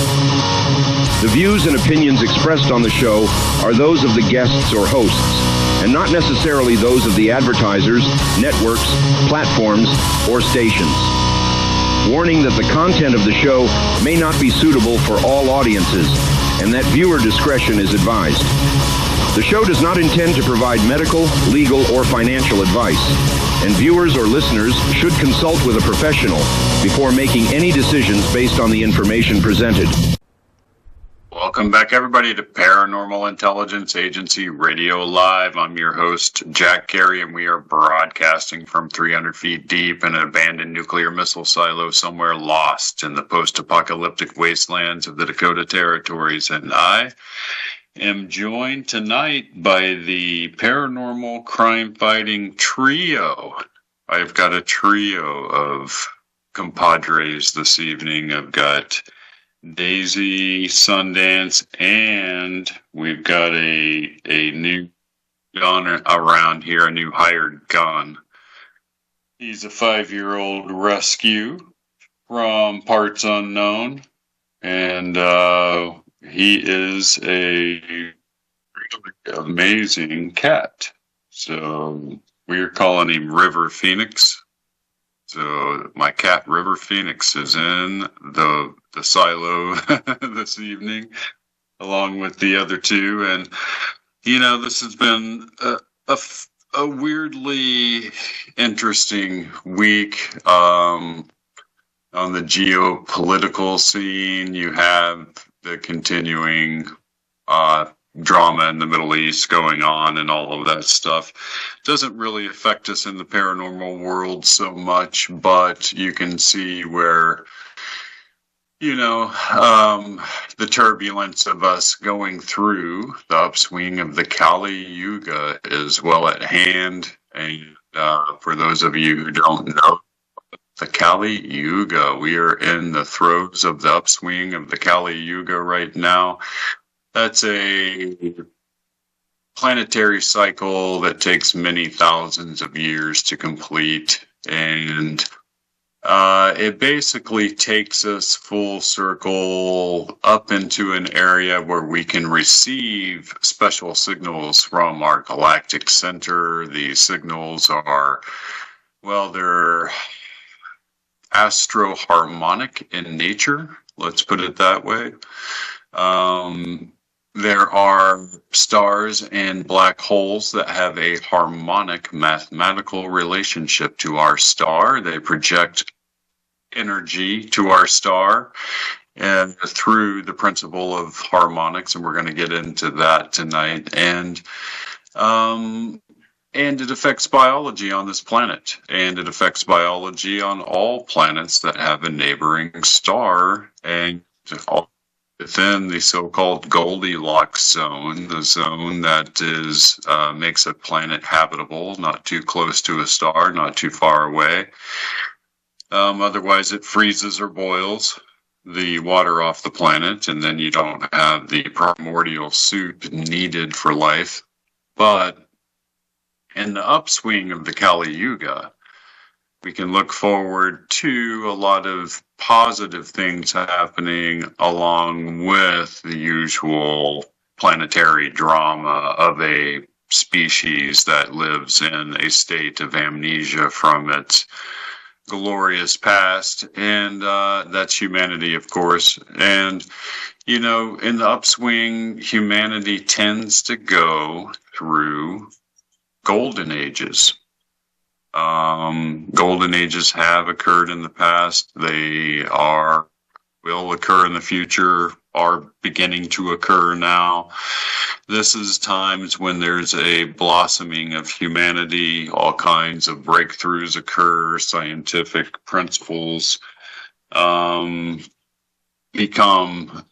The views and opinions expressed on the show are those of the guests or hosts, and not necessarily those of the advertisers, networks, platforms, or stations. Warning that the content of the show may not be suitable for all audiences, and that viewer discretion is advised. The show does not intend to provide medical, legal, or financial advice, and viewers or listeners should consult with a professional before making any decisions based on the information presented. Welcome back, everybody, to Paranormal Intelligence Agency Radio Live. I'm your host, Jack Carey, and we are broadcasting from 300 feet deep in an abandoned nuclear missile silo somewhere lost in the post-apocalyptic wastelands of the Dakota Territories. And I am joined tonight by the paranormal crime-fighting trio. I've got a trio of compadres this evening. I've got Daisy, Sundance, and we've got a new gun around here, a new hired gun. He's a 5-year-old rescue from parts unknown, and he is a really amazing cat. So we're calling him River Phoenix. So my cat River Phoenix is in the silo this evening, along with the other two. And, you know, this has been a weirdly interesting week on the geopolitical scene. You have the continuing drama in the Middle East going on and all of that stuff. Doesn't really affect us in the paranormal world so much, but you can see where, you know, the turbulence of us going through the upswing of the Kali Yuga is well at hand. And for those of you who don't know, the Kali Yuga, we are in the throes of the upswing of the Kali Yuga right now. That's a planetary cycle that takes many thousands of years to complete, and it basically takes us full circle up into an area where we can receive special signals from our galactic center. These signals are, well, they're astro-harmonic in nature, let's put it that way. There are stars and black holes that have a harmonic mathematical relationship to our star. They project energy to our star and through the principle of harmonics, and we're going to get into that tonight. And it affects biology on this planet, and it affects biology on all planets that have a neighboring star, and all within the so-called Goldilocks zone, the zone that is makes a planet habitable, not too close to a star, not too far away. Otherwise, it freezes or boils the water off the planet, and then you don't have the primordial soup needed for life. But in the upswing of the Kali Yuga, we can look forward to a lot of positive things happening along with the usual planetary drama of a species that lives in a state of amnesia from its glorious past, and that's humanity, of course. And, you know, in the upswing, humanity tends to go through golden ages. Golden ages have occurred in the past. They will occur in the future, are beginning to occur now. This is times when there's a blossoming of humanity, all kinds of breakthroughs occur, scientific principles become,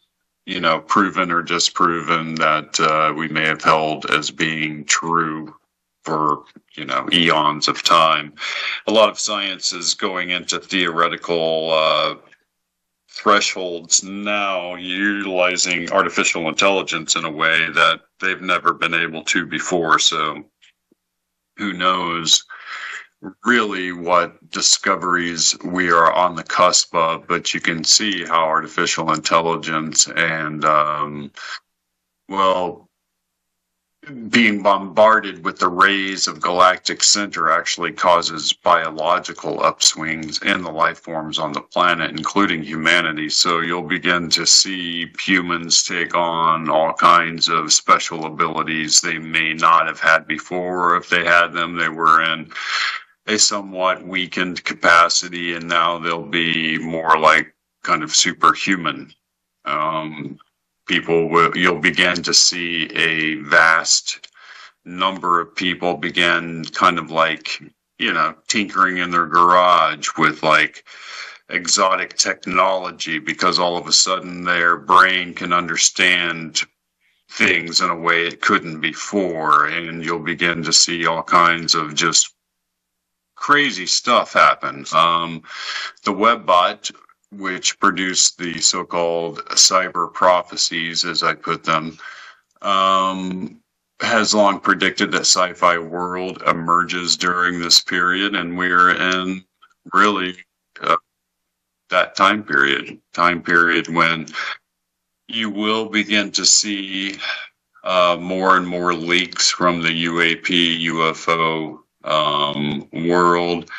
you know, proven or disproven that we may have held as being true for, you know, eons of time. A lot of science is going into theoretical thresholds now, utilizing artificial intelligence in a way that they've never been able to before. So who knows really what discoveries we are on the cusp of, but you can see how artificial intelligence and, being bombarded with the rays of galactic center actually causes biological upswings in the life forms on the planet, including humanity. So you'll begin to see humans take on all kinds of special abilities they may not have had before. If they had them, they were in a somewhat weakened capacity, and now they'll be more like kind of superhuman. You'll begin to see a vast number of people begin kind of like, tinkering in their garage with like exotic technology, because all of a sudden their brain can understand things in a way it couldn't before. And you'll begin to see all kinds of just crazy stuff happen. The WebBot, which produced the so-called cyber prophecies, as I put them, has long predicted that sci-fi world emerges during this period, and we're in really that time period when you will begin to see more and more leaks from the UFO world.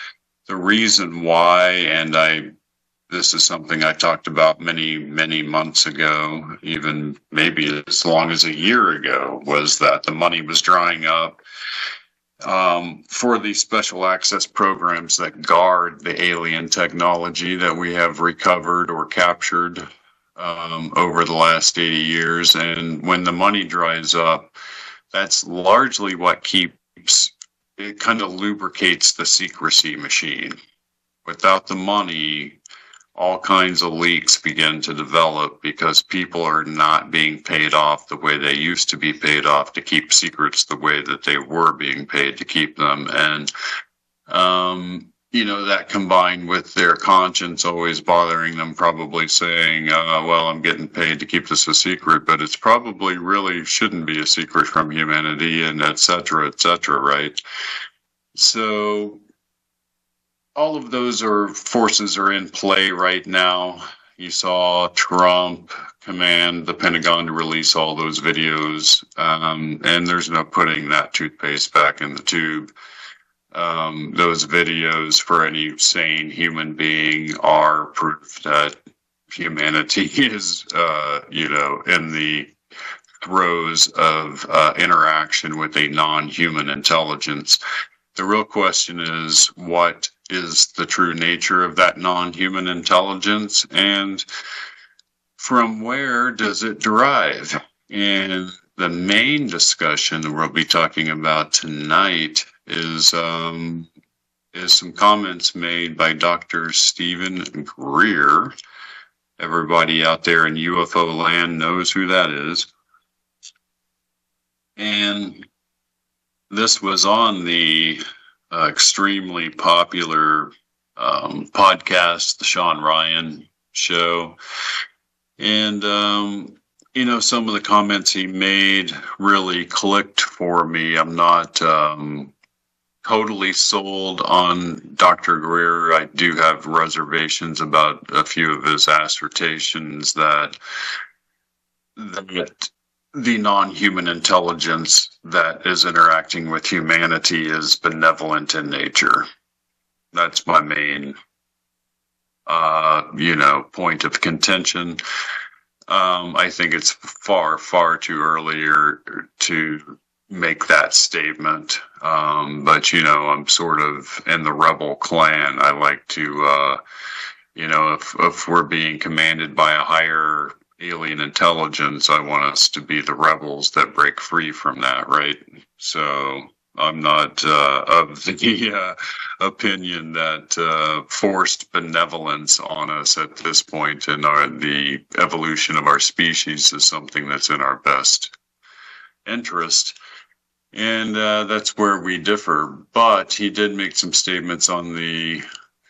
The reason why, and this is something I talked about many, many months ago, even maybe as long as a year ago, was that the money was drying up for these special access programs that guard the alien technology that we have recovered or captured over the last 80 years. And when the money dries up, that's largely what it kind of lubricates the secrecy machine. Without the money, all kinds of leaks begin to develop because people are not being paid off the way they used to be paid off to keep secrets the way that they were being paid to keep them. And, that combined with their conscience always bothering them, probably saying, well, I'm getting paid to keep this a secret, but it's probably really shouldn't be a secret from humanity, and et cetera, right? So all of those forces are in play right now. You saw Trump command the Pentagon to release all those videos, and there's no putting that toothpaste back in the tube. Those videos, for any sane human being, are proof that humanity is, in the throes of interaction with a non-human intelligence. The real question is, what is the true nature of that non-human intelligence, and from where does it derive? And the main discussion we'll be talking about tonight is some comments made by Dr. Stephen Greer. Everybody out there in UFO land knows who that is. And this was on the extremely popular podcast, The Sean Ryan Show. And, some of the comments he made really clicked for me. I'm not totally sold on Dr. Greer. I do have reservations about a few of his assertions that the non-human intelligence that is interacting with humanity is benevolent in nature. That's my main, point of contention. I think it's far, far too early to make that statement. But, I'm sort of in the rebel clan. I like to, if we're being commanded by a higher alien intelligence, I want us to be the rebels that break free from that, right? So I'm not of the opinion that forced benevolence on us at this point in the evolution of our species is something that's in our best interest. And that's where we differ. But he did make some statements on the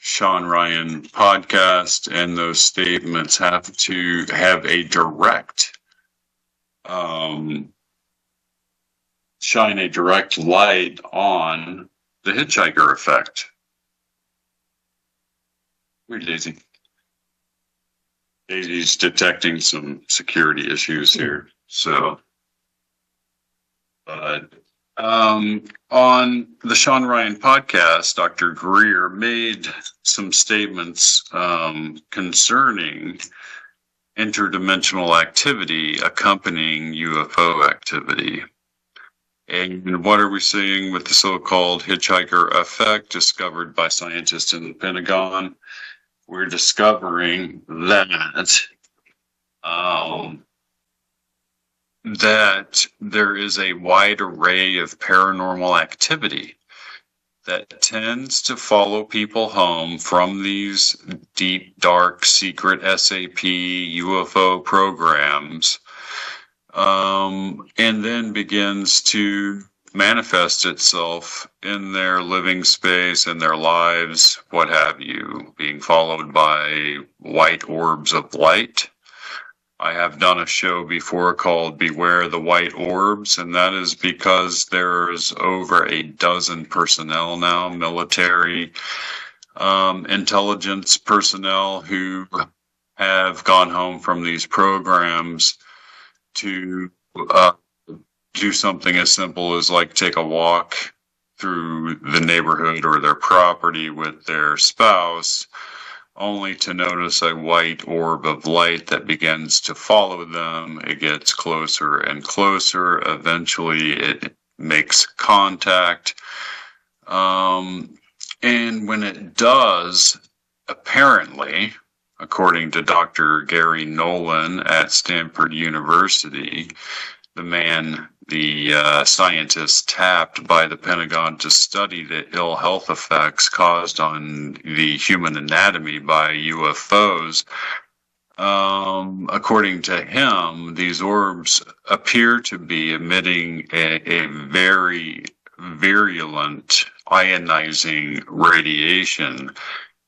Sean Ryan podcast, and those statements have to have a direct, shine a direct light on the hitchhiker effect. Weird Daisy. Daisy's detecting some security issues here. So, but on the Sean Ryan podcast, Dr. Greer made some statements concerning interdimensional activity accompanying UFO activity. And what are we seeing with the so-called hitchhiker effect discovered by scientists in the Pentagon? We're discovering that there is a wide array of paranormal activity that tends to follow people home from these deep, dark, secret SAP UFO programs, and then begins to manifest itself in their living space, in their lives, what have you, being followed by white orbs of light. I have done a show before called Beware the White Orbs, and that is because there's over a dozen personnel now, military, intelligence personnel who have gone home from these programs to do something as simple as like take a walk through the neighborhood or their property with their spouse, only to notice a white orb of light that begins to follow them. It gets closer and closer. Eventually it makes contact. And when it does, apparently, according to Dr. Gary Nolan at Stanford University, the scientist tapped by the Pentagon to study the ill health effects caused on the human anatomy by UFOs. According to him, these orbs appear to be emitting a very virulent ionizing radiation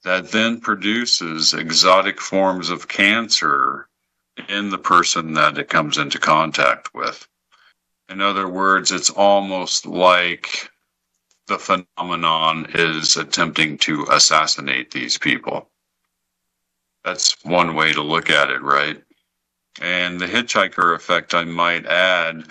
that then produces exotic forms of cancer in the person that it comes into contact with. In other words, it's almost like the phenomenon is attempting to assassinate these people. That's one way to look at it, right? And the hitchhiker effect, I might add,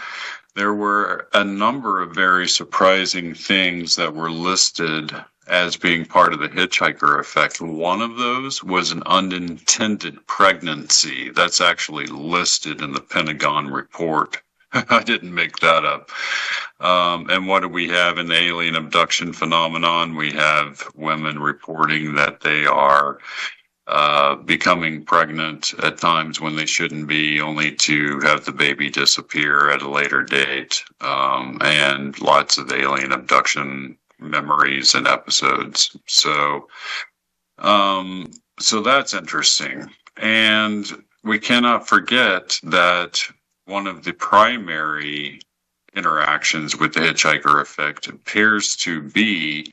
there were a number of very surprising things that were listed as being part of the hitchhiker effect. One of those was an unintended pregnancy. That's actually listed in the Pentagon report. I didn't make that up. And what do we have in the alien abduction phenomenon? We have women reporting that they are becoming pregnant at times when they shouldn't be, only to have the baby disappear at a later date, and lots of alien abduction memories and episodes. So that's interesting. And we cannot forget that one of the primary interactions with the hitchhiker effect appears to be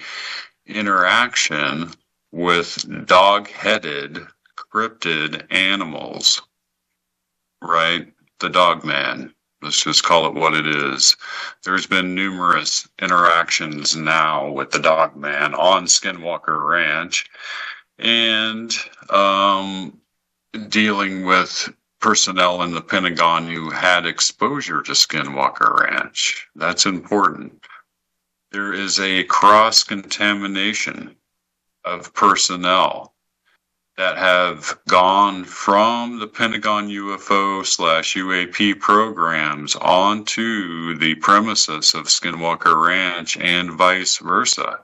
interaction with dog-headed cryptid animals, right? The dog man. Let's just call it what it is. There's been numerous interactions now with the dog man on Skinwalker Ranch, and dealing with personnel in the Pentagon who had exposure to Skinwalker Ranch. That's important. There is a cross-contamination of personnel that have gone from the Pentagon UFO/UAP programs onto the premises of Skinwalker Ranch and vice versa.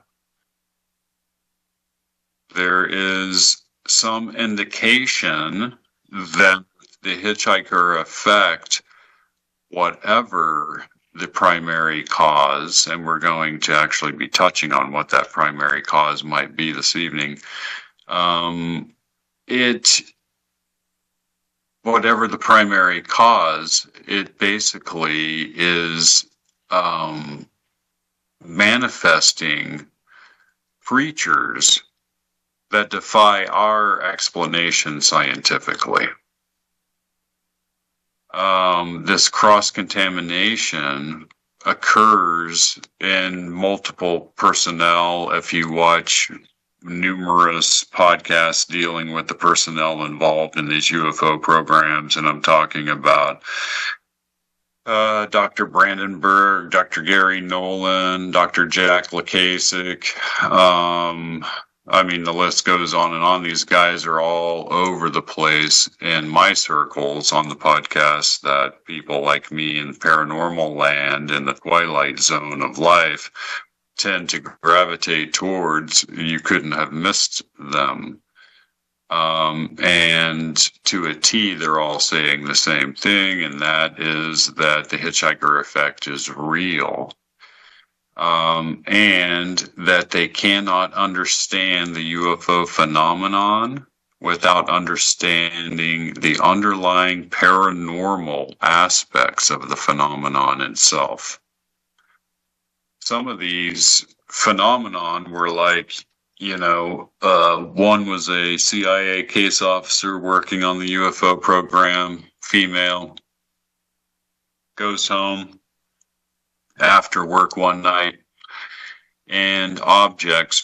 There is some indication that the hitchhiker effect, whatever the primary cause, and we're going to actually be touching on what that primary cause might be this evening, whatever the primary cause, it basically is manifesting creatures that defy our explanation scientifically. This cross-contamination occurs in multiple personnel. If you watch numerous podcasts dealing with the personnel involved in these UFO programs, and I'm talking about Dr. Brandenburg, Dr. Gary Nolan, Dr. Jack Lukasik. I mean, the list goes on and on. These guys are all over the place in my circles on the podcast that people like me in paranormal land in the twilight zone of life tend to gravitate towards. You couldn't have missed them. And to a T, they're all saying the same thing, and that is that the hitchhiker effect is real. And that they cannot understand the UFO phenomenon without understanding the underlying paranormal aspects of the phenomenon itself. Some of these phenomenon were like, one was a CIA case officer working on the UFO program, female, goes home after work one night, and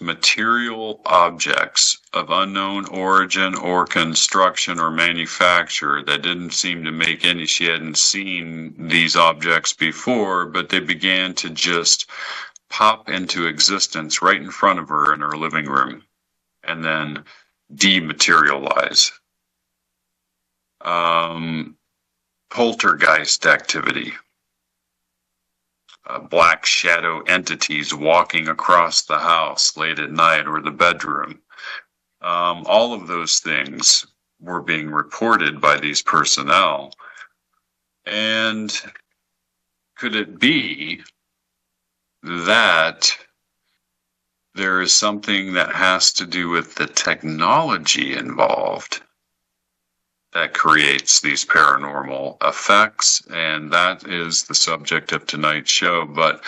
material objects of unknown origin or construction or manufacture that didn't seem to make any, she hadn't seen these objects before, but they began to just pop into existence right in front of her in her living room and then dematerialize. Poltergeist activity. Black shadow entities walking across the house late at night or the bedroom. All of those things were being reported by these personnel. And could it be that there is something that has to do with the technology involved that creates these paranormal effects? And that is the subject of tonight's show. But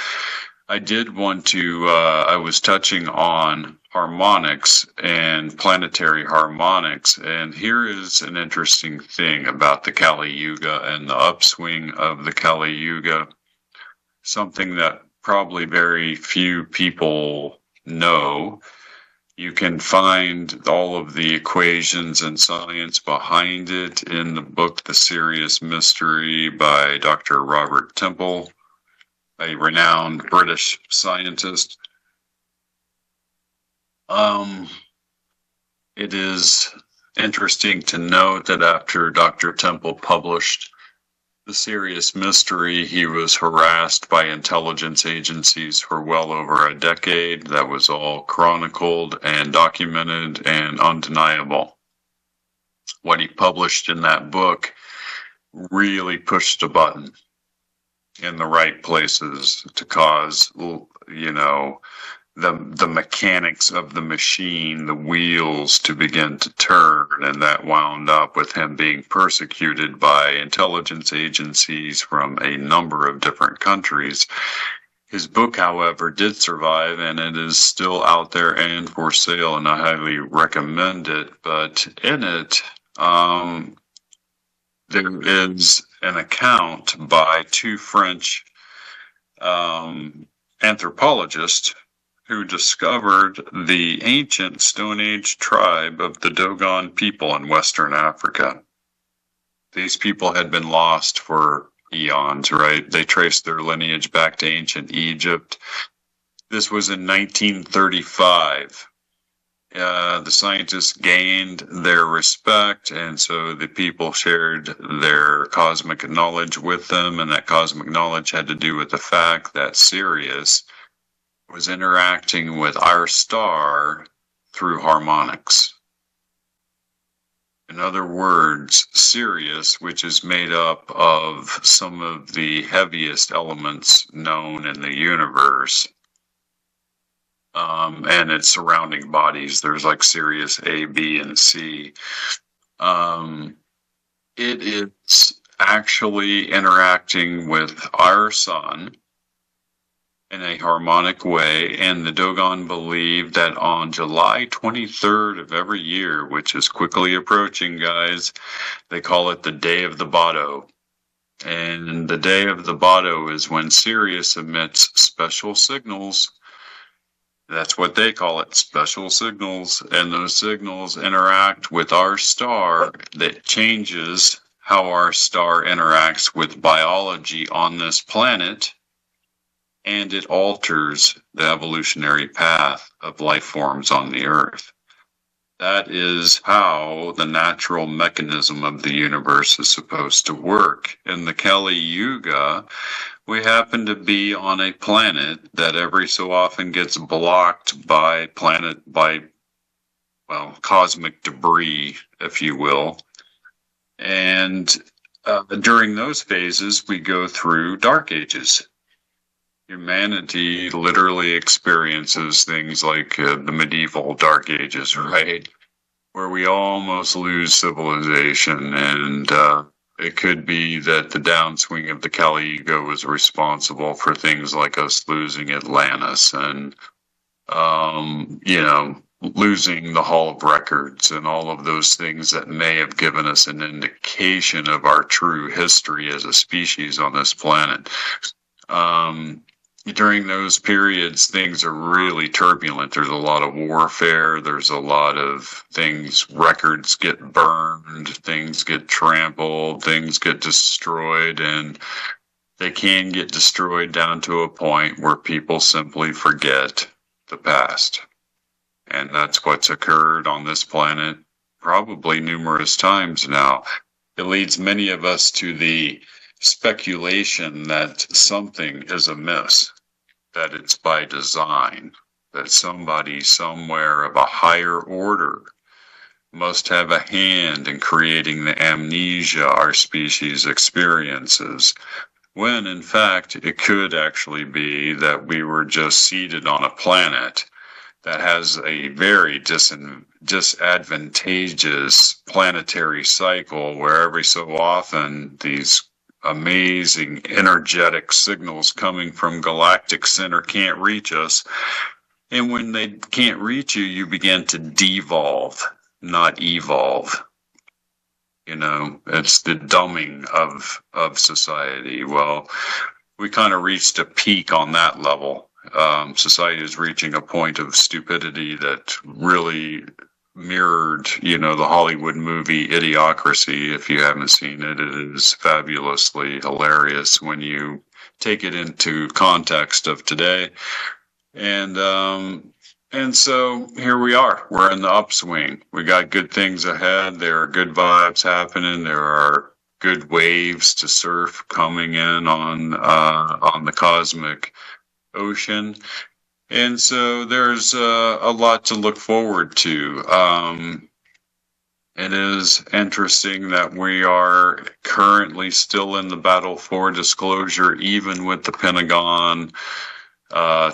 I did want to, I was touching on harmonics and planetary harmonics. And here is an interesting thing about the Kali Yuga and the upswing of the Kali Yuga. Something that probably very few people know. You can find all of the equations and science behind it in the book, The Serious Mystery by Dr. Robert Temple, a renowned British scientist. It is interesting to note that after Dr. Temple published The Serious Mystery, he was harassed by intelligence agencies for well over a decade. That was all chronicled and documented and undeniable. What he published in that book really pushed a button in the right places to cause, the mechanics of the machine, the wheels, to begin to turn, and that wound up with him being persecuted by intelligence agencies from a number of different countries. His book, however, did survive, and it is still out there and for sale, and I highly recommend it. But in it, there is an account by two French anthropologists who discovered the ancient Stone Age tribe of the Dogon people in Western Africa. These people had been lost for eons, right? They traced their lineage back to ancient Egypt. This was in 1935. The scientists gained their respect, and so the people shared their cosmic knowledge with them, and that cosmic knowledge had to do with the fact that Sirius was interacting with our star through harmonics. In other words, Sirius, which is made up of some of the heaviest elements known in the universe, and its surrounding bodies, there's like Sirius A, B, and C. It is actually interacting with our sun in a harmonic way, and the Dogon believe that on July 23rd of every year, which is quickly approaching, guys, they call it the Day of the Bado, And the day of the Bado is when Sirius emits special signals. That's what they call it, special signals. And those signals interact with our star that changes how our star interacts with biology on this planet. And it alters the evolutionary path of life forms on the Earth. That is how the natural mechanism of the universe is supposed to work. In the Kali Yuga, we happen to be on a planet that every so often gets blocked by cosmic debris, if you will. And during those phases, we go through dark ages. Humanity literally experiences things like the medieval dark ages, right? Where we almost lose civilization, and it could be that the downswing of the Kali Yuga was responsible for things like us losing Atlantis and, losing the Hall of Records and all of those things that may have given us an indication of our true history as a species on this planet. During those periods, things are really turbulent. There's a lot of warfare. There's a lot of things. Records get burned. Things get trampled. Things get destroyed. And they can get destroyed down to a point where people simply forget the past. And that's what's occurred on this planet probably numerous times now. It leads many of us to the speculation that something is amiss, that it's by design, that somebody somewhere of a higher order must have a hand in creating the amnesia our species experiences, when in fact it could actually be that we were just seated on a planet that has a very disadvantageous planetary cycle where every so often these amazing energetic signals coming from galactic center can't reach us. And when they can't reach you, you begin to devolve, not evolve. It's the dumbing of society. Well, we kind of reached a peak on that level. Society is reaching a point of stupidity that really mirrored, the Hollywood movie Idiocracy. If you haven't seen it, it is fabulously hilarious when you take it into context of today. And so here we are. We're in the upswing. We got good things ahead. There are good vibes happening. There are good waves to surf coming in on the cosmic ocean. And so there's a lot to look forward to. It is interesting that we are currently still in the battle for disclosure, even with the Pentagon,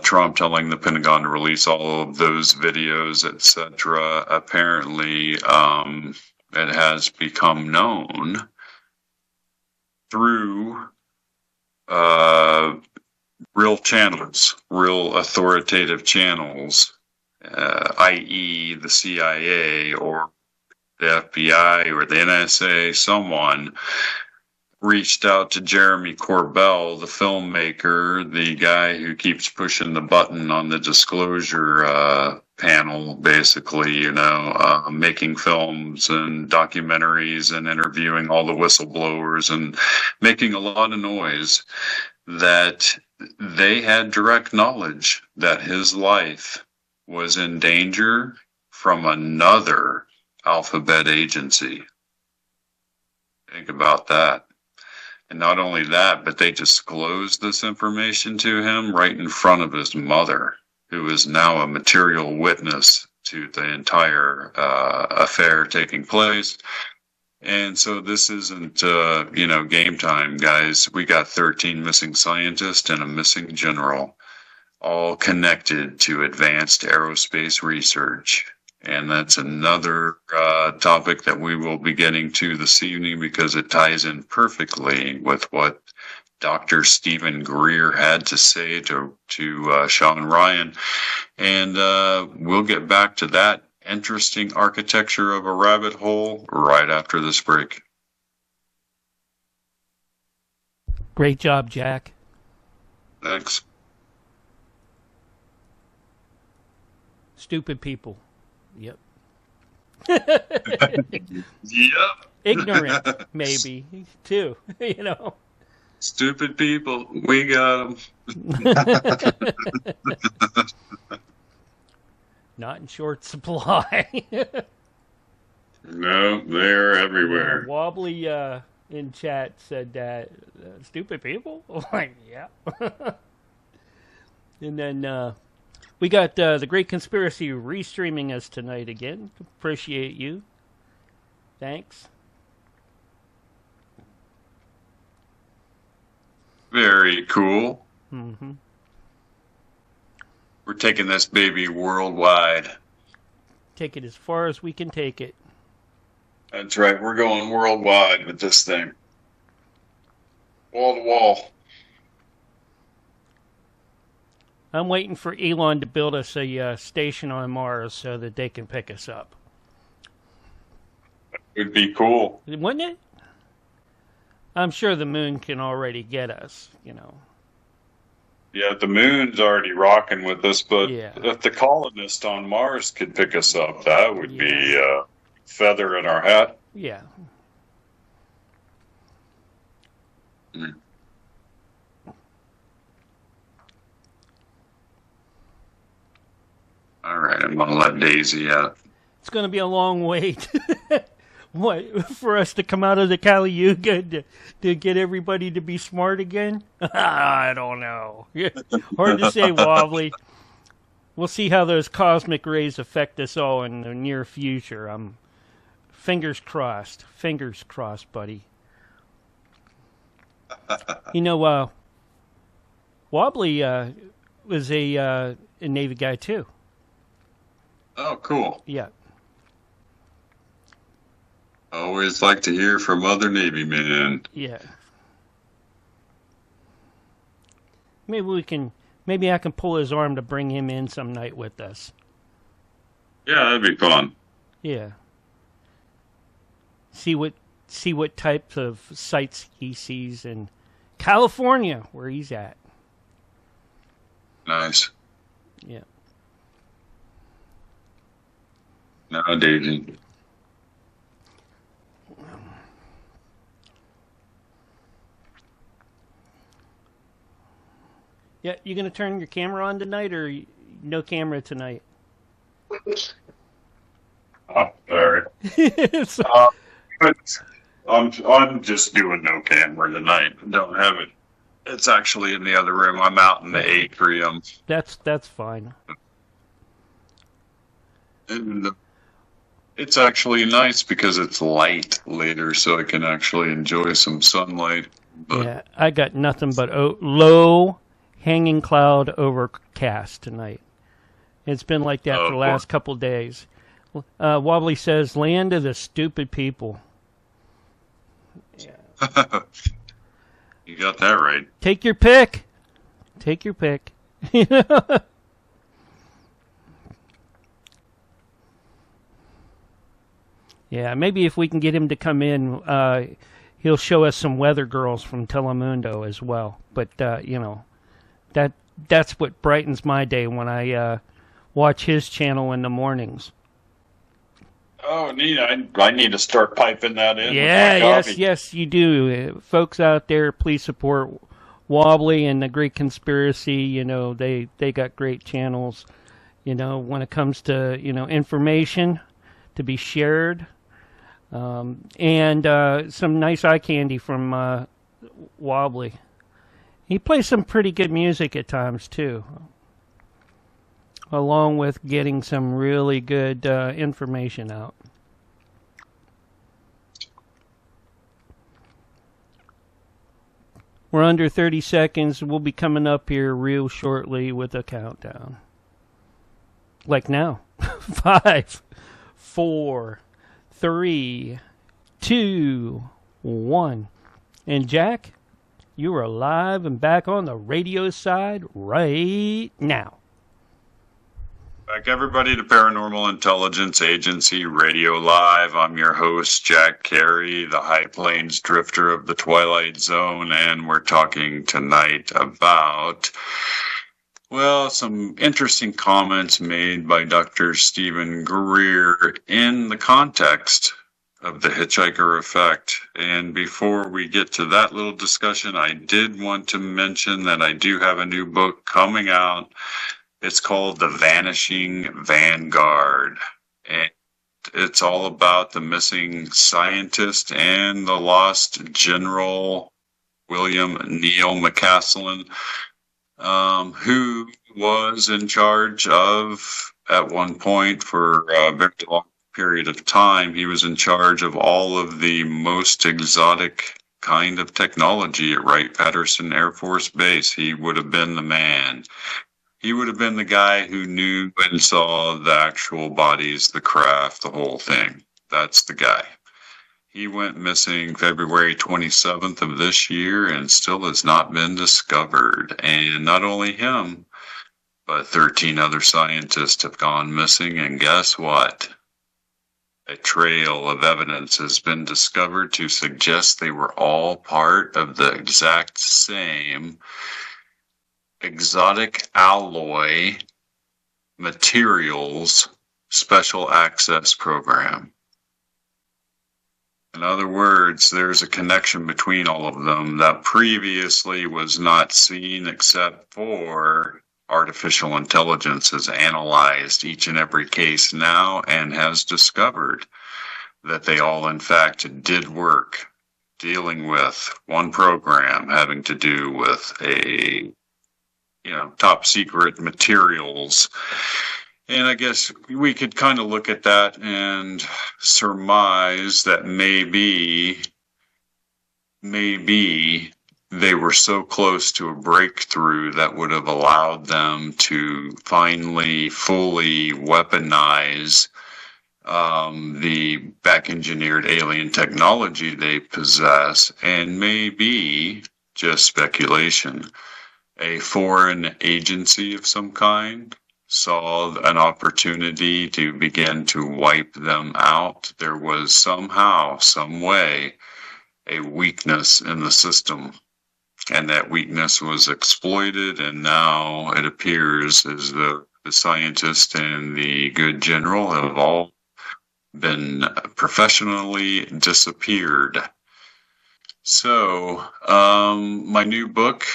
Trump telling the Pentagon to release all of those videos, etc. Apparently, it has become known through real channels, real authoritative channels, i.e. the CIA or the FBI or the NSA, someone reached out to Jeremy Corbell, the filmmaker, the guy who keeps pushing the button on the disclosure panel, basically, making films and documentaries and interviewing all the whistleblowers and making a lot of noise, that they had direct knowledge that his life was in danger from another alphabet agency. Think about that. And not only that, but they disclosed this information to him right in front of his mother, who is now a material witness to the entire affair taking place. And so this isn't, game time, guys. We got 13 missing scientists and a missing general, all connected to advanced aerospace research. And that's another topic that we will be getting to this evening because it ties in perfectly with what Dr. Stephen Greer had to say to Sean Ryan. And we'll get back to that interesting architecture of a rabbit hole right after this break. Great job, Jack. Thanks. Stupid people. Yep. Yep. Ignorant, maybe, too. You know. Stupid people. We got them. Not in short supply. No, they're everywhere. Wobbly in chat said that stupid people. I'm like, yeah. And then we got the Great Conspiracy restreaming us tonight again. Appreciate you. Thanks. Very cool. Mm-hmm. We're taking this baby worldwide. Take it as far as we can take it. That's right. We're going worldwide with this thing. Wall to wall. I'm waiting for Elon to build us a station on Mars so that they can pick us up. It would be cool. Wouldn't it? I'm sure the moon can already get us, you know. Yeah, the moon's already rocking with us, but Yeah. if the colonists on Mars could pick us up, that would be a feather in our hat. Yeah. Mm. All right, I'm going to let Daisy out. It's going to be a long wait. What, for us to come out of the Kali Yuga to get everybody to be smart again? I don't know. Hard to say, Wobbly. We'll see how those cosmic rays affect us all in the near future. Fingers crossed. Fingers crossed, buddy. You know, Wobbly was a Navy guy, too. Oh, cool. Yeah. Always like to hear from other Navy men. Yeah. Maybe I can pull his arm to bring him in some night with us. Yeah, that'd be fun. Yeah. See what types of sights he sees in California, where he's at. Nice. Yeah. No, Daisy. Yeah, you gonna turn your camera on tonight, or no camera tonight? Oh, sorry. So, I'm just doing no camera tonight. Don't have it. It's actually in the other room. I'm out in the atrium. that's fine. And it's actually nice because it's light later, so I can actually enjoy some sunlight. But Yeah, I got nothing but low hanging cloud overcast tonight. It's been like that for the last couple days. Wobbly says, land of the stupid people. Yeah. You got that right. Take your pick. Take your pick. Yeah, maybe if we can get him to come in, he'll show us some weather girls from Telemundo as well. But, that's what brightens my day when I watch his channel in the mornings. Oh, neat. I need to start piping that in. Yeah, yes, you do. Folks out there, please support Wobbly and the Great Conspiracy. They got great channels, when it comes to, information to be shared. And some nice eye candy from Wobbly. He plays some pretty good music at times, too, along with getting some really good information out. We're under 30 seconds. We'll be coming up here real shortly with a countdown. Like now. 5, 4, 3, 2, 1. And Jack, you are live and back on the radio side right now. Back everybody to Paranormal Intelligence Agency Radio Live. I'm your host, Jack Carey, the High Plains Drifter of the Twilight Zone, and we're talking tonight about, well, some interesting comments made by Dr. Stephen Greer in the context of the hitchhiker effect. And before we get to that little discussion, I did want to mention that I do have a new book coming out. It's called The Vanishing Vanguard, and it's all about the missing scientist and the lost General William Neil McCaslin, who was in charge of, at one point for a very long period of time, he was in charge of all of the most exotic kind of technology at Wright-Patterson Air Force Base. He would have been the man. He would have been the guy who knew and saw the actual bodies, the craft, the whole thing. That's the guy. He went missing February 27th of this year and still has not been discovered. And not only him, but 13 other scientists have gone missing. And guess what? A trail of evidence has been discovered to suggest they were all part of the exact same exotic alloy materials special access program. In other words, there's a connection between all of them that previously was not seen, except for artificial intelligence has analyzed each and every case now and has discovered that they all in fact did work dealing with one program having to do with a top secret materials. And I guess we could kind of look at that and surmise that maybe they were so close to a breakthrough that would have allowed them to finally fully weaponize the back-engineered alien technology they possess. And maybe, just speculation, a foreign agency of some kind saw an opportunity to begin to wipe them out. There was somehow, some way, a weakness in the system, and that weakness was exploited, and now it appears as though the scientist and the good general have all been professionally disappeared. So, my new book,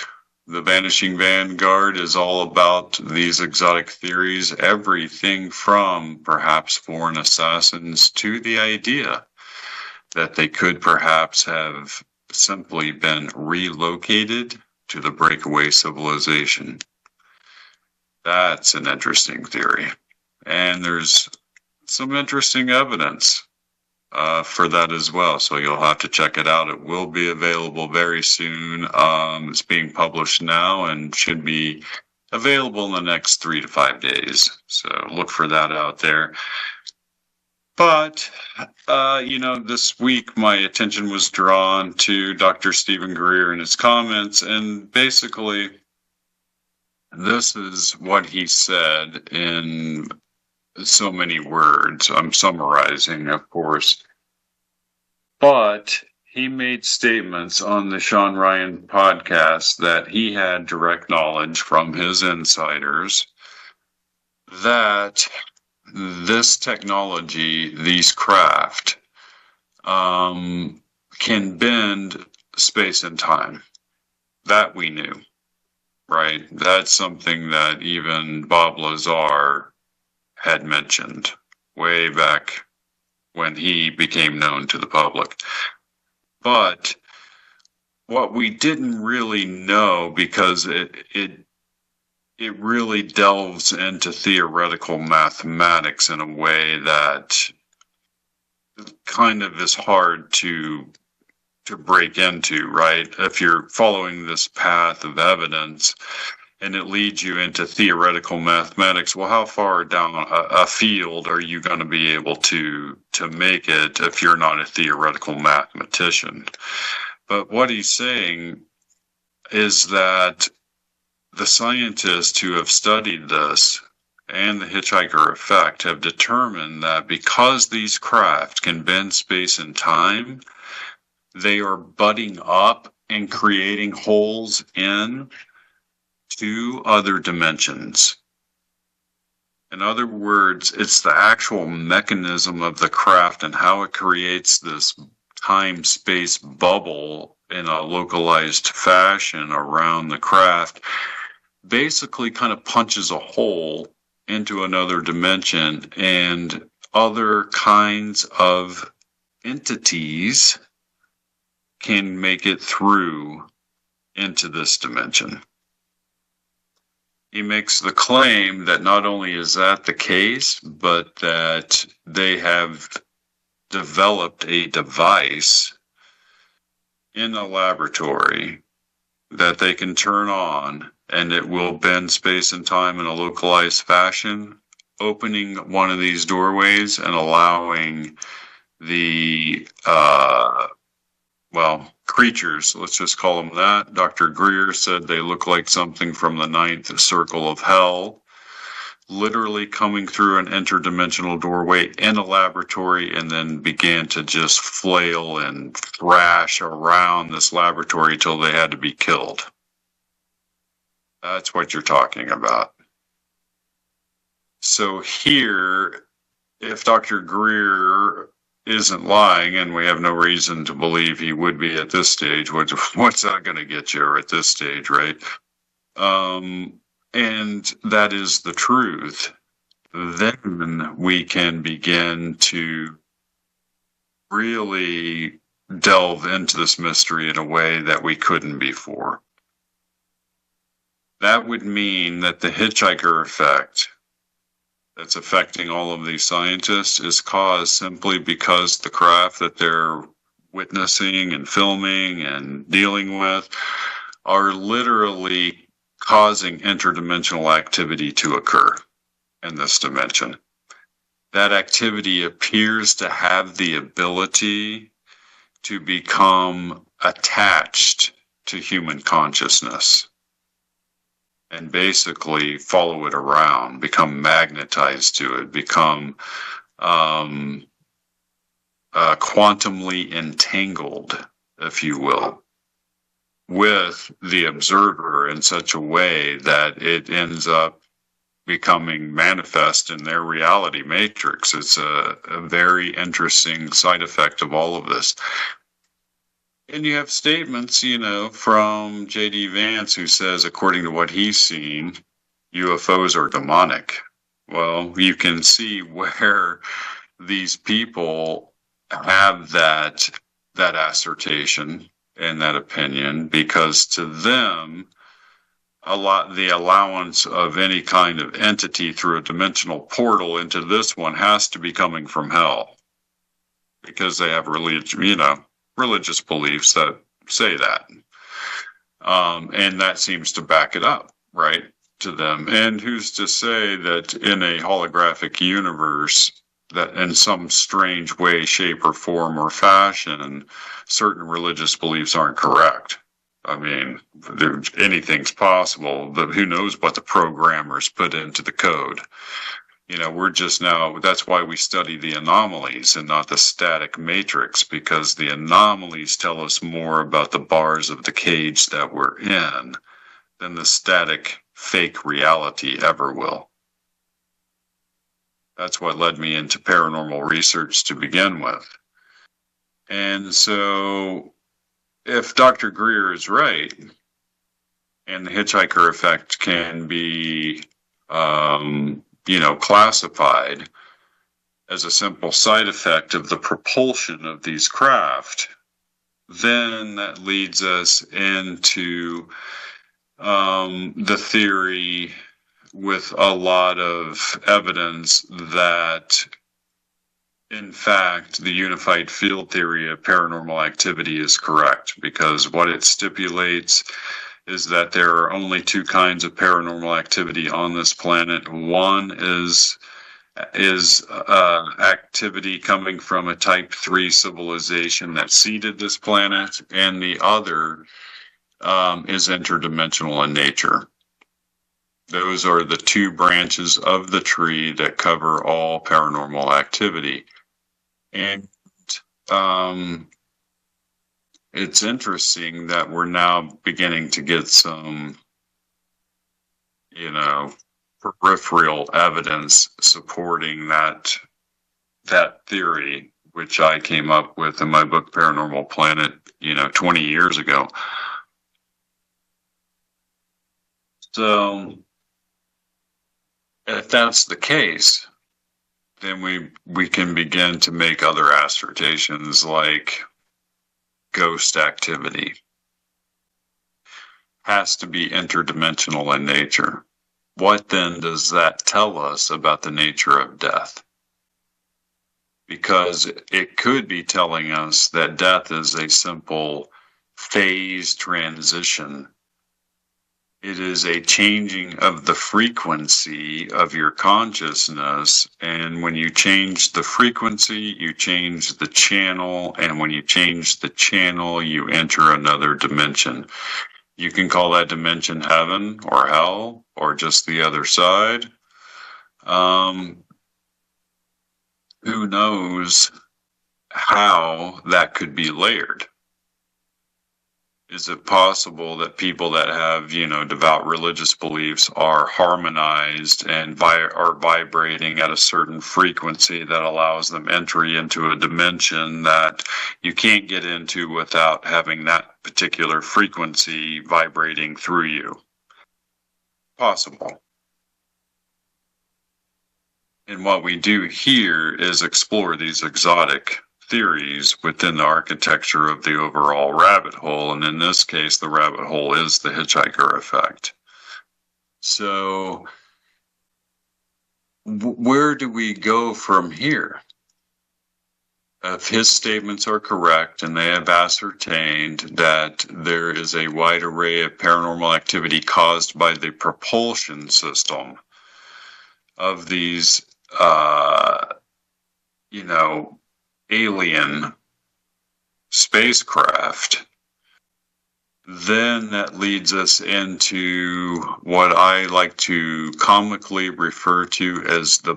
The Vanishing Vanguard, is all about these exotic theories, everything from perhaps foreign assassins to the idea that they could perhaps have simply been relocated to the breakaway civilization. That's an interesting theory. And there's some interesting evidence for that as well, so you'll have to check it out. It will be available very soon. It's being published now and should be available in the next 3 to 5 days, so look for that out there. But this week my attention was drawn to Dr. Stephen Greer and his comments, and basically this is what he said in so many words. I'm summarizing, of course. But he made statements on the Sean Ryan podcast that he had direct knowledge from his insiders that this technology, these craft, can bend space and time. That we knew, right? That's something that even Bob Lazar had mentioned way back when he became known to the public. But what we didn't really know, because it really delves into theoretical mathematics in a way that kind of is hard to break into, right? If you're following this path of evidence and it leads you into theoretical mathematics, well, how far down a field are you going to be able to make it if you're not a theoretical mathematician? But what he's saying is that the scientists who have studied this and the hitchhiker effect have determined that because these craft can bend space and time, they are butting up and creating holes in two other dimensions. In other words, it's the actual mechanism of the craft and how it creates this time-space bubble in a localized fashion around the craft, basically kind of punches a hole into another dimension, and other kinds of entities can make it through into this dimension. He makes the claim that not only is that the case, but that they have developed a device in a laboratory that they can turn on, and it will bend space and time in a localized fashion, opening one of these doorways and allowing the creatures, let's just call them that. Dr. Greer said they look like something from the ninth circle of hell, literally coming through an interdimensional doorway in a laboratory, and then began to just flail and thrash around this laboratory till they had to be killed. That's what you're talking about. So here, if Dr. Greer isn't lying, and we have no reason to believe he would be at this stage, what's that going to get you at this stage, right? And that is the truth. Then we can begin to really delve into this mystery in a way that we couldn't before. That would mean that the hitchhiker effect that's affecting all of these scientists is caused simply because the craft that they're witnessing and filming and dealing with are literally causing interdimensional activity to occur in this dimension. That activity appears to have the ability to become attached to human consciousness and basically follow it around, become magnetized to it, become quantumly entangled, if you will, with the observer in such a way that it ends up becoming manifest in their reality matrix. It's a very interesting side effect of all of this. And you have statements, from J.D. Vance, who says, according to what he's seen, UFOs are demonic. Well, you can see where these people have that assertion and that opinion, because to them, the allowance of any kind of entity through a dimensional portal into this one has to be coming from hell, because they have religious beliefs that say that. And that seems to back it up, right, to them. And who's to say that in a holographic universe, that in some strange way, shape, or form or fashion, certain religious beliefs aren't correct? I mean, anything's possible, but who knows what the programmers put into the code. We're just now, that's why we study the anomalies and not the static matrix, because the anomalies tell us more about the bars of the cage that we're in than the static fake reality ever will. That's what led me into paranormal research to begin with. And so, if Dr. Greer is right, and the hitchhiker effect can be classified as a simple side effect of the propulsion of these craft, then that leads us into the theory with a lot of evidence that, in fact, the unified field theory of paranormal activity is correct, because what it stipulates is that there are only two kinds of paranormal activity on this planet. One is activity coming from a Type 3 civilization that seeded this planet, and the other is interdimensional in nature. Those are the two branches of the tree that cover all paranormal activity. And it's interesting that we're now beginning to get some, peripheral evidence supporting that theory, which I came up with in my book Paranormal Planet, 20 years ago. So if that's the case, then we can begin to make other assertions like ghost activity has to be interdimensional in nature. What then does that tell us about the nature of death? Because it could be telling us that death is a simple phase transition. It is a changing of the frequency of your consciousness, and when you change the frequency, you change the channel, and when you change the channel, you enter another dimension. You can call that dimension heaven or hell or just the other side. Who knows how that could be layered? Is it possible that people that have, devout religious beliefs are harmonized and are vibrating at a certain frequency that allows them entry into a dimension that you can't get into without having that particular frequency vibrating through you? Possible. And what we do here is explore these exotic theories within the architecture of the overall rabbit hole, and in this case the rabbit hole is the hitchhiker effect. So where do we go from here? If his statements are correct and they have ascertained that there is a wide array of paranormal activity caused by the propulsion system of these alien spacecraft, then that leads us into what I like to comically refer to as the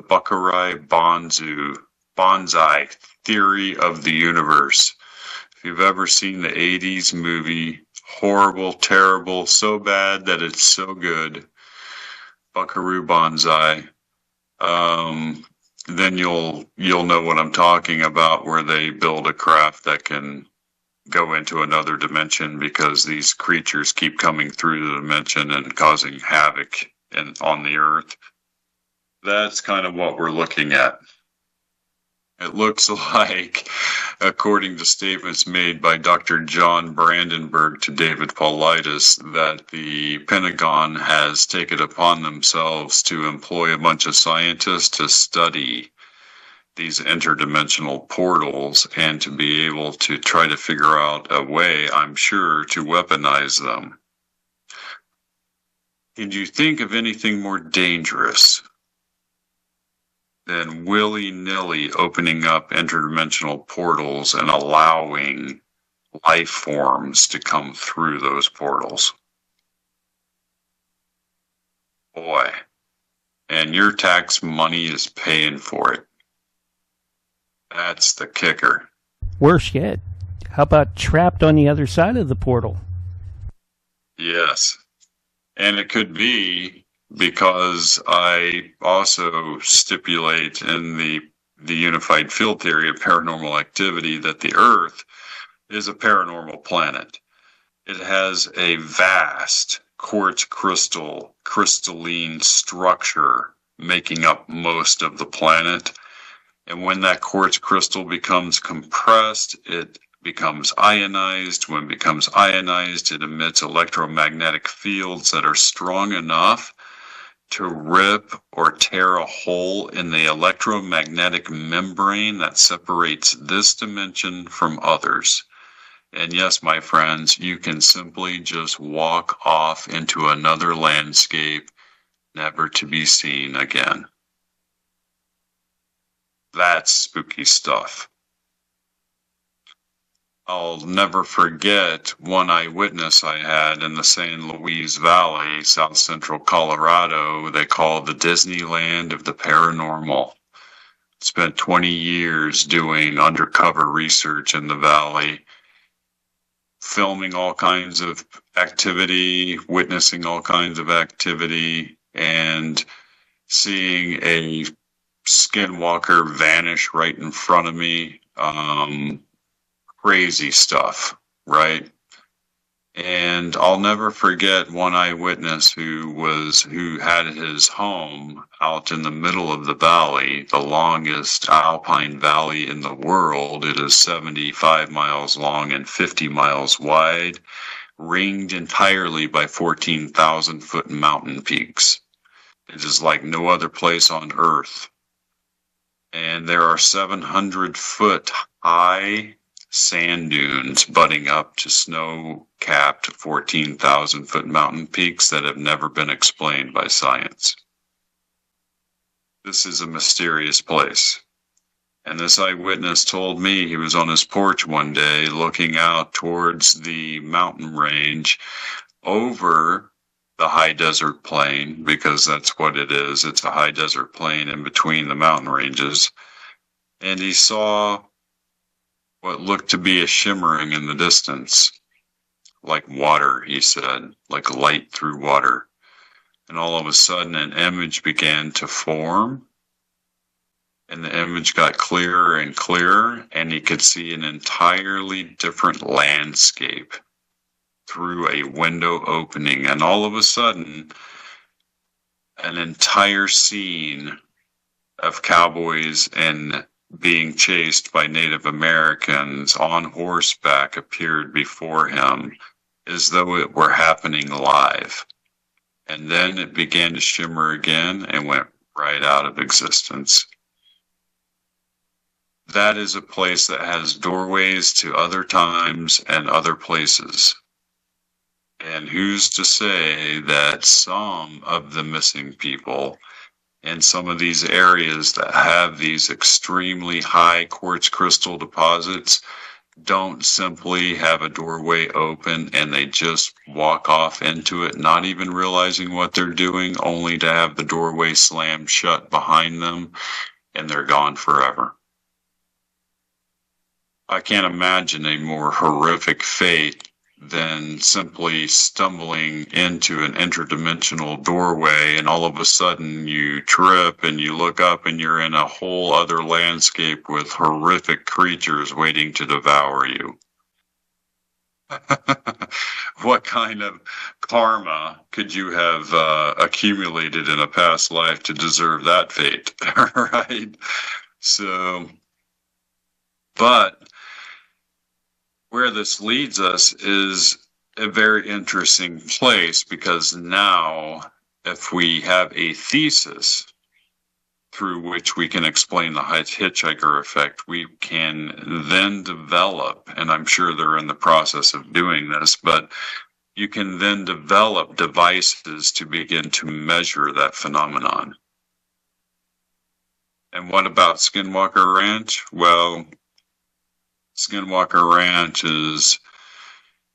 Bonsai theory of the universe. If you've ever seen the 80s movie, horrible, terrible, so bad that it's so good, Buckaroo Banzai, then you'll know what I'm talking about, where they build a craft that can go into another dimension because these creatures keep coming through the dimension and causing havoc on the earth. That's kind of what we're looking at. It looks like, according to statements made by Dr. John Brandenburg to David Paulides, that the Pentagon has taken upon themselves to employ a bunch of scientists to study these interdimensional portals and to be able to try to figure out a way, I'm sure, to weaponize them. Can you think of anything more dangerous than willy-nilly opening up interdimensional portals and allowing life forms to come through those portals? Boy, and your tax money is paying for it. That's the kicker. Worse yet, how about trapped on the other side of the portal? Yes, and it could be because I also stipulate in the unified field theory of paranormal activity that the Earth is a paranormal planet. It has a vast quartz crystalline structure making up most of the planet. And when that quartz crystal becomes compressed, it becomes ionized. When it becomes ionized, it emits electromagnetic fields that are strong enough to rip or tear a hole in the electromagnetic membrane that separates this dimension from others. And yes, my friends, you can simply just walk off into another landscape, never to be seen again. That's spooky stuff. I'll never forget one eyewitness I had in the San Luis Valley, South Central Colorado. They call it the Disneyland of the paranormal. Spent 20 years doing undercover research in the valley, filming all kinds of activity, witnessing all kinds of activity, and seeing a skinwalker vanish right in front of me. Crazy stuff, right? And I'll never forget one eyewitness who had his home out in the middle of the valley, the longest alpine valley in the world. It is 75 miles long and 50 miles wide, ringed entirely by 14,000-foot mountain peaks. It is like no other place on Earth. And there are 700-foot high sand dunes butting up to snow-capped 14,000-foot mountain peaks that have never been explained by science. This is a mysterious place. And this eyewitness told me he was on his porch one day looking out towards the mountain range over the high desert plain, because that's what it is. It's a high desert plain in between the mountain ranges. And he saw what looked to be a shimmering in the distance, like water, he said, like light through water. And all of a sudden an image began to form, and the image got clearer and clearer, and he could see an entirely different landscape through a window opening. And all of a sudden, an entire scene of cowboys and being chased by Native Americans on horseback appeared before him as though it were happening live. And then it began to shimmer again and went right out of existence. That is a place that has doorways to other times and other places. And who's to say that some of the missing people in some of these areas that have these extremely high quartz crystal deposits don't simply have a doorway open and they just walk off into it, not even realizing what they're doing, only to have the doorway slammed shut behind them, and they're gone forever. I can't imagine a more horrific fate than simply stumbling into an interdimensional doorway, and all of a sudden you trip and you look up and you're in a whole other landscape with horrific creatures waiting to devour you. What kind of karma could you have accumulated in a past life to deserve that fate? Right? So, but where this leads us is a very interesting place, because now, if we have a thesis through which we can explain the hitchhiker effect, we can then develop, and I'm sure they're in the process of doing this, but you can then develop devices to begin to measure that phenomenon. And what about Skinwalker Ranch? Well, Skinwalker Ranch is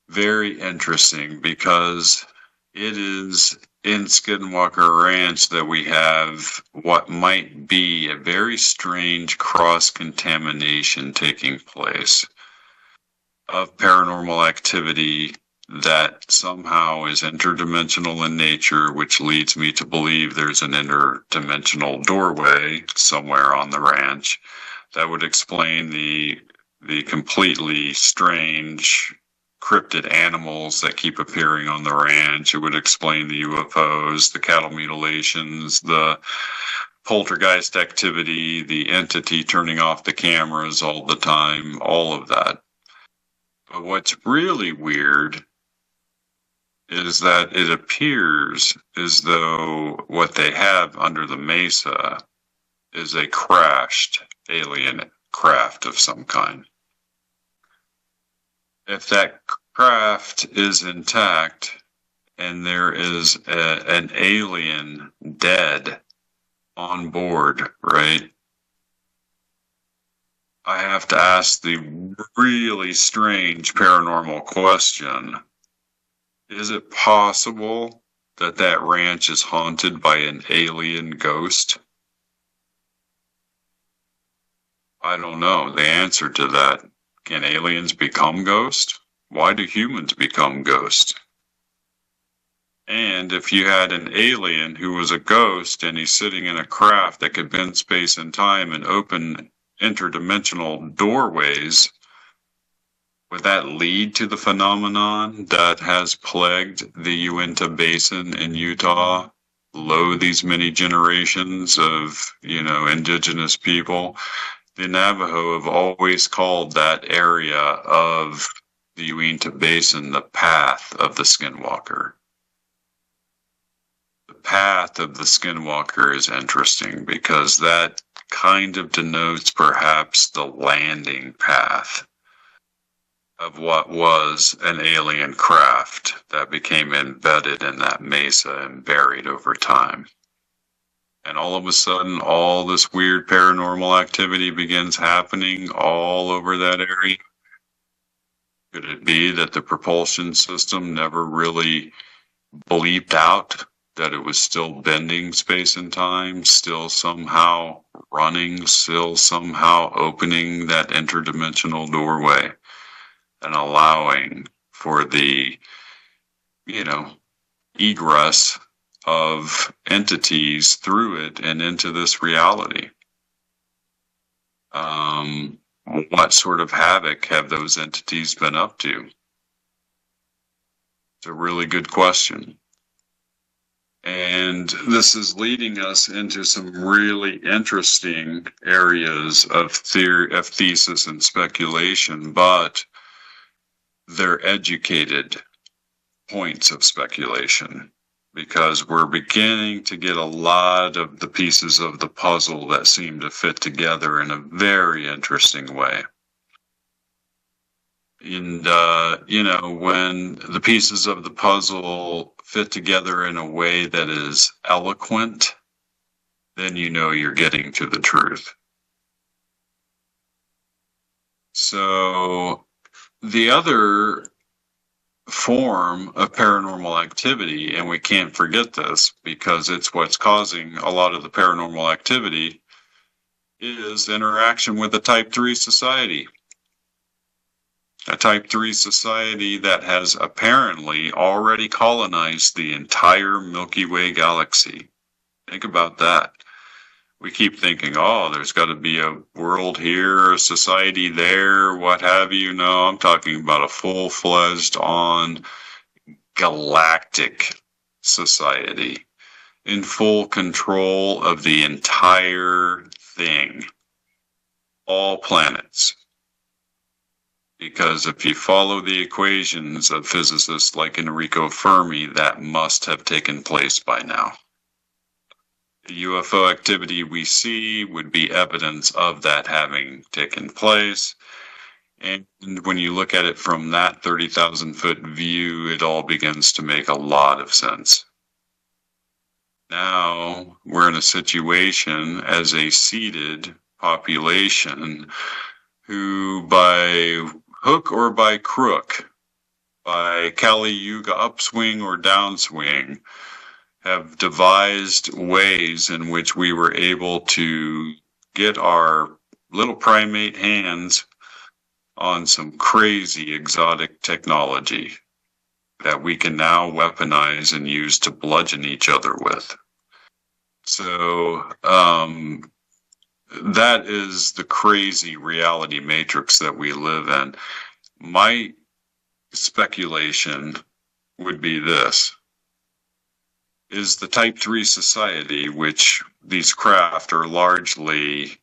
very interesting because it is in Skinwalker Ranch that we have what might be a very strange cross-contamination taking place of paranormal activity that somehow is interdimensional in nature, which leads me to believe there's an interdimensional doorway somewhere on the ranch that would explain the completely strange cryptid animals that keep appearing on the ranch. It would explain the UFOs, the cattle mutilations, the poltergeist activity, the entity turning off the cameras all the time, all of that. But what's really weird is that it appears as though what they have under the mesa is a crashed alien craft of some kind. If that craft is intact and there is an alien dead on board, right? I have to ask the really strange paranormal question. Is it possible that that ranch is haunted by an alien ghost? I don't know the answer to that. Can aliens become ghosts? Why do humans become ghosts? And if you had an alien who was a ghost and he's sitting in a craft that could bend space and time and open interdimensional doorways, would that lead to the phenomenon that has plagued the Uinta Basin in Utah these many generations of, indigenous people? The Navajo have always called that area of the Uinta Basin the path of the skinwalker. The path of the skinwalker is interesting because that kind of denotes perhaps the landing path of what was an alien craft that became embedded in that mesa and buried over time. And all of a sudden, all this weird paranormal activity begins happening all over that area. Could it be that the propulsion system never really bleeped out that it was still bending space and time, still somehow running, still somehow opening that interdimensional doorway and allowing for the, egress of entities through it and into this reality? What sort of havoc have those entities been up to? It's a really good question. And this is leading us into some really interesting areas of thesis and speculation, but they're educated points of speculation, because we're beginning to get a lot of the pieces of the puzzle that seem to fit together in a very interesting way. And, when the pieces of the puzzle fit together in a way that is eloquent, then you're getting to the truth. So the other form of paranormal activity, and we can't forget this because it's what's causing a lot of the paranormal activity, is interaction with a Type 3 society. A Type 3 society that has apparently already colonized the entire Milky Way galaxy. Think about that. We keep thinking, there's got to be a world here, a society there, what have you. No, I'm talking about a full-fledged galactic society in full control of the entire thing, all planets. Because if you follow the equations of physicists like Enrico Fermi, that must have taken place by now. The UFO activity we see would be evidence of that having taken place. And when you look at it from that 30,000-foot view, it all begins to make a lot of sense. Now we're in a situation as a seeded population who, by hook or by crook, by Kali Yuga upswing or downswing, have devised ways in which we were able to get our little primate hands on some crazy exotic technology that we can now weaponize and use to bludgeon each other with. So that is the crazy reality matrix that we live in. My speculation would be this. Is the Type 3 society, which these craft are largely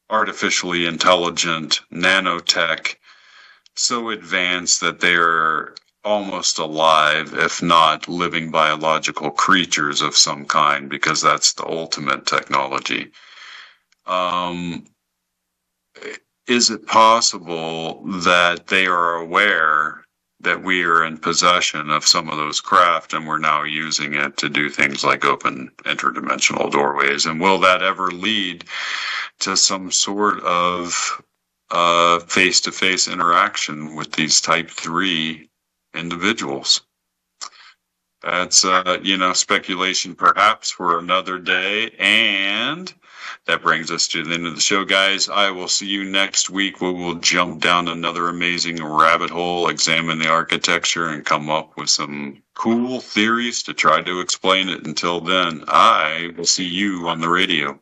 artificially intelligent, nanotech, so advanced that they are almost alive, if not living biological creatures of some kind, because that's the ultimate technology. Is it possible that they are aware that we are in possession of some of those craft and we're now using it to do things like open interdimensional doorways? And will that ever lead to some sort of face-to-face interaction with these type 3 individuals. That's, speculation perhaps for another day. And that brings us to the end of the show, guys. I will see you next week. We will jump down another amazing rabbit hole, examine the architecture, and come up with some cool theories to try to explain it. Until then, I will see you on the radio.